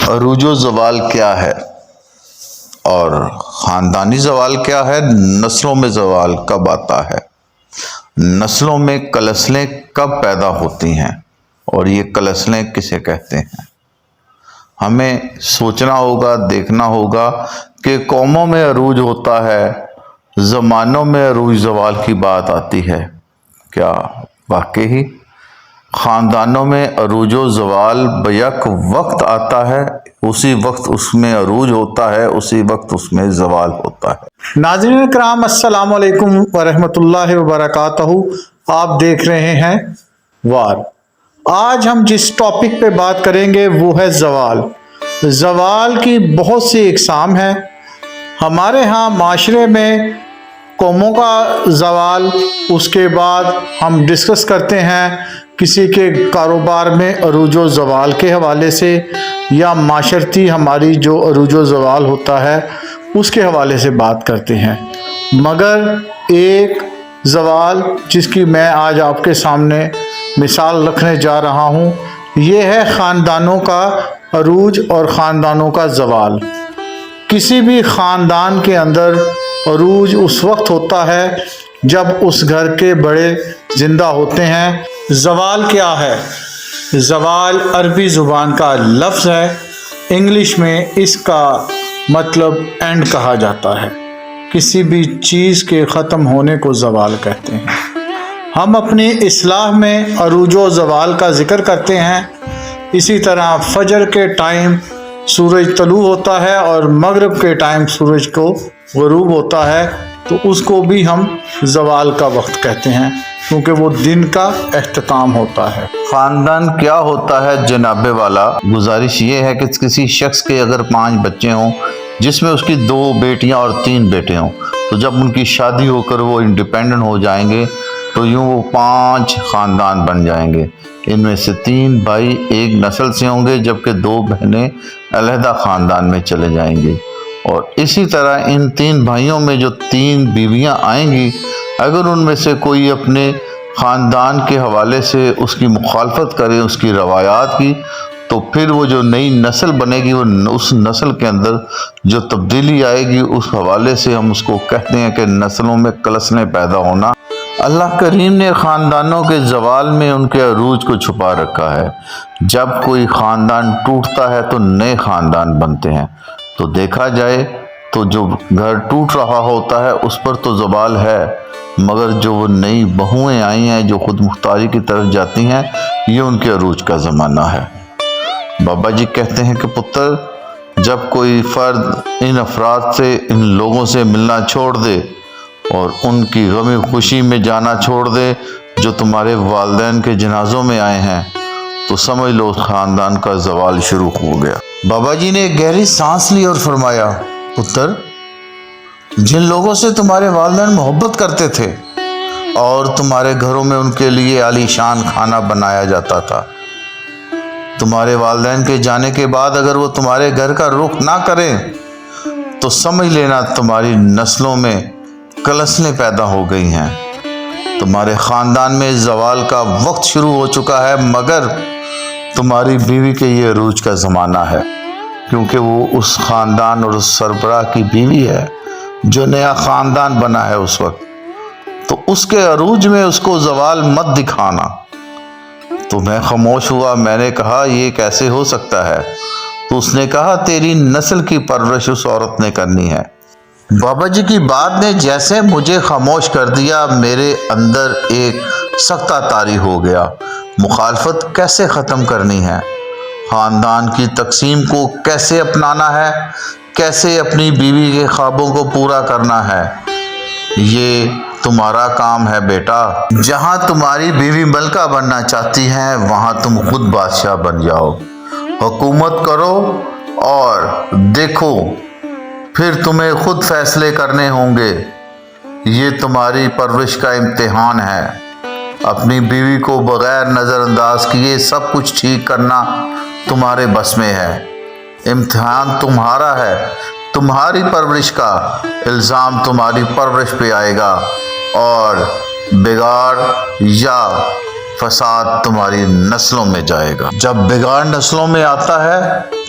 عروج و زوال کیا ہے اور خاندانی زوال کیا ہے؟ نسلوں میں زوال کب آتا ہے؟ نسلوں میں کلسلیں کب پیدا ہوتی ہیں اور یہ کلسلیں کسے کہتے ہیں؟ ہمیں سوچنا ہوگا، دیکھنا ہوگا کہ قوموں میں عروج ہوتا ہے، زمانوں میں عروج زوال کی بات آتی ہے، کیا واقعی خاندانوں میں عروج و زوال بیک وقت آتا ہے؟ اسی وقت اس میں عروج ہوتا ہے، اسی وقت اس میں زوال ہوتا ہے۔ ناظرین کرام، السلام علیکم ورحمۃ اللہ وبرکاتہ۔ آپ دیکھ رہے ہیں وار۔ آج ہم جس ٹاپک پہ بات کریں گے وہ ہے زوال۔ زوال کی بہت سی اقسام ہیں۔ ہمارے ہاں معاشرے میں قوموں کا زوال، اس کے بعد ہم ڈسکس کرتے ہیں کسی کے کاروبار میں عروج و زوال کے حوالے سے، یا معاشرتی ہماری جو عروج و زوال ہوتا ہے اس کے حوالے سے بات کرتے ہیں۔ مگر ایک زوال جس کی میں آج آپ کے سامنے مثال رکھنے جا رہا ہوں، یہ ہے خاندانوں کا عروج اور خاندانوں کا زوال۔ کسی بھی خاندان کے اندر عروج اس وقت ہوتا ہے جب اس گھر کے بڑے زندہ ہوتے ہیں۔ زوال کیا ہے؟ زوال عربی زبان کا لفظ ہے، انگلش میں اس کا مطلب اینڈ کہا جاتا ہے۔ کسی بھی چیز کے ختم ہونے کو زوال کہتے ہیں۔ ہم اپنی اصلاح میں عروج و زوال کا ذکر کرتے ہیں۔ اسی طرح فجر کے ٹائم سورج طلوع ہوتا ہے اور مغرب کے ٹائم سورج کو غروب ہوتا ہے، تو اس کو بھی ہم زوال کا وقت کہتے ہیں، کیونکہ وہ دن کا اختتام ہوتا ہے۔ خاندان کیا ہوتا ہے جناب والا؟ گزارش یہ ہے کہ کسی شخص کے اگر 5 بچے ہوں، جس میں اس کی 2 بیٹیاں اور 3 بیٹے ہوں، تو جب ان کی شادی ہو کر وہ انڈیپینڈنٹ ہو جائیں گے تو یوں وہ 5 خاندان بن جائیں گے۔ ان میں سے 3 بھائی ایک نسل سے ہوں گے، جبکہ 2 بہنیں علیحدہ خاندان میں چلے جائیں گے۔ اور اسی طرح ان 3 بھائیوں میں جو 3 بیویاں آئیں گی، اگر ان میں سے کوئی اپنے خاندان کے حوالے سے اس کی مخالفت کرے، اس کی روایات کی، تو پھر وہ جو نئی نسل بنے گی، وہ اس نسل کے اندر جو تبدیلی آئے گی، اس حوالے سے ہم اس کو کہتے ہیں کہ نسلوں میں کلسلیں پیدا ہونا۔ اللہ کریم نے خاندانوں کے زوال میں ان کے عروج کو چھپا رکھا ہے۔ جب کوئی خاندان ٹوٹتا ہے تو نئے خاندان بنتے ہیں۔ تو دیکھا جائے تو جو گھر ٹوٹ رہا ہوتا ہے اس پر تو زوال ہے، مگر جو وہ نئی بہویں آئی ہیں جو خود مختاری کی طرف جاتی ہیں، یہ ان کے عروج کا زمانہ ہے۔ بابا جی کہتے ہیں کہ پتر، جب کوئی فرد ان افراد سے، ان لوگوں سے ملنا چھوڑ دے اور ان کی غم خوشی میں جانا چھوڑ دے جو تمہارے والدین کے جنازوں میں آئے ہیں، تو سمجھ لو خاندان کا زوال شروع ہو گیا۔ بابا جی نے ایک گہری سانس لی اور فرمایا، پتر، جن لوگوں سے تمہارے والدین محبت کرتے تھے اور تمہارے گھروں میں ان کے لیے عالی شان کھانا بنایا جاتا تھا، تمہارے والدین کے جانے کے بعد اگر وہ تمہارے گھر کا رخ نہ کریں تو سمجھ لینا تمہاری نسلوں میں کلسلیں پیدا ہو گئی ہیں۔ تمہارے خاندان میں زوال کا وقت شروع ہو چکا ہے، مگر تمہاری بیوی کے یہ عروج کا زمانہ ہے، کیونکہ وہ اس خاندان اور اس سربراہ کی بیوی ہے جو نیا خاندان بنا ہے اس وقت۔ تو اس کے عروج میں اس کو زوال مت دکھانا۔ تو میں خاموش ہوا۔ میں نے کہا، یہ کیسے ہو سکتا ہے؟ تو اس نے کہا، تیری نسل کی پرورش اس عورت نے کرنی ہے۔ بابا جی کی بات نے جیسے مجھے خاموش کر دیا، میرے اندر ایک سکتہ طاری ہو گیا۔ مخالفت کیسے ختم کرنی ہے؟ خاندان کی تقسیم کو کیسے اپنانا ہے؟ کیسے اپنی بیوی کے خوابوں کو پورا کرنا ہے؟ یہ تمہارا کام ہے بیٹا۔ جہاں تمہاری بیوی ملکہ بننا چاہتی ہے، وہاں تم خود بادشاہ بن جاؤ، حکومت کرو اور دیکھو، پھر تمہیں خود فیصلے کرنے ہوں گے۔ یہ تمہاری پرورش کا امتحان ہے۔ اپنی بیوی کو بغیر نظر انداز کیے سب کچھ ٹھیک کرنا تمہارے بس میں ہے۔ امتحان تمہارا ہے، تمہاری پرورش کا الزام تمہاری پرورش پہ آئے گا، اور بگاڑ یا فساد تمہاری نسلوں میں جائے گا۔ جب بگاڑ نسلوں میں آتا ہے